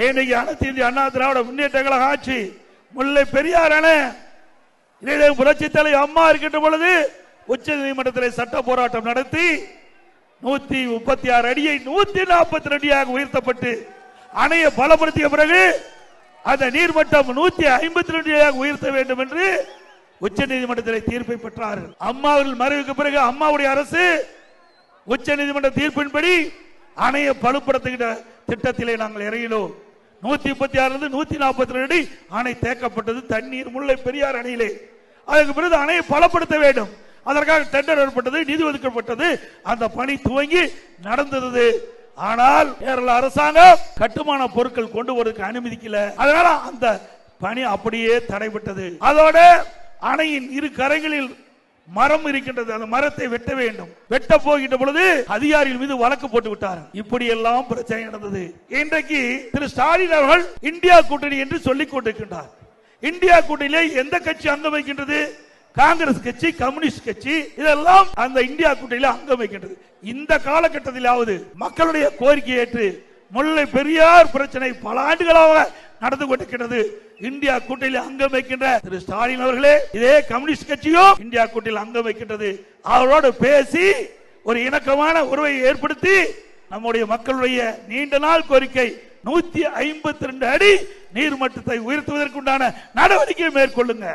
இன்னைக்கு அனைத்து இந்திய அண்ணா திராவிட முன்னேற்ற கழக ஆட்சி முல்லை பெரியார் அணை புரட்சி தலைவர் அம்மா இருக்கின்ற பொழுது உச்ச நீதிமன்றத்தில் சட்ட போராட்டம் நடத்தி 136 அடியை 142 அடியாக உயர்த்தப்பட்டு அணையை பலப்படுத்திய பிறகு அந்த நீர்மட்டம் 152 அடியாக உயர்த்த வேண்டும் என்று உச்ச நீதிமன்றத்தில் தீர்ப்பை பெற்றார்கள். அம்மாவில் மறைவுக்கு பிறகு அம்மாவுடைய அரசு உச்ச நீதிமன்ற தீர்ப்பின்படி அணையை பலப்படுத்துகிற திட்டத்திலே நாங்கள் இறங்கினோம். 136 142 அடி அணை தேக்கப்பட்டது. தண்ணீர் முல்லை பெரியார் அணையிலே. அதுக்கு பிறகு அணையை பலப்படுத்த வேண்டும். அதற்காக டெண்டர் ஏற்பட்டது, நிதி ஒதுக்கப்பட்டது. அந்த பணி துவங்கி நடந்தது. ஆனால் கேரள அரசாங்கம் கட்டுமான பொருட்கள் கொண்டு வருவதற்கு அனுமதிக்கல. அதனால அந்த பணி அப்படியே தடைபட்டது. அதோட அணையின் இரு கரைகளில் மரம் இருக்கின்றது. அந்த மரத்தை வெட்ட வேண்டும். வெட்ட போகின்ற பொழுது அதிகாரிகள் மீது வழக்கு போட்டு விட்டார். இப்படி எல்லாம் பிரச்சனை நடந்தது. இன்றைக்கு திரு ஸ்டாலின் அவர்கள் இந்தியா கூட்டணி என்று சொல்லிக் கொண்டிருக்கின்றார். இந்தியா கூட்டணியிலே எந்த கட்சி அங்கம் வைக்கின்றது? காங்கிரஸ் கட்சி, கம்யூனிஸ்ட் கட்சி இதெல்லாம் அந்த இந்தியா கூட்டணியில் அங்கம் வைக்கின்றது. இந்த காலகட்டத்திலாவது மக்களுடைய கோரிக்கை ஏற்று முல்லை பெரியார் பிரச்சனை பல ஆண்டுகளாக நடந்து கொண்டிருக்கிறது. இந்தியா கூட்டணியில் அங்கம் வைக்கின்ற திரு ஸ்டாலின் அவர்களே, இதே கம்யூனிஸ்ட் கட்சியும் இந்தியா கூட்டணியில் அங்கம் வைக்கின்றது. அவரோடு பேசி ஒரு இணக்கமான உறவை ஏற்படுத்தி நம்முடைய மக்களுடைய நீண்ட நாள் கோரிக்கை 152 அடி நீர்மட்டத்தை உயர்த்துவதற்குண்டான நடவடிக்கை மேற்கொள்ளுங்க.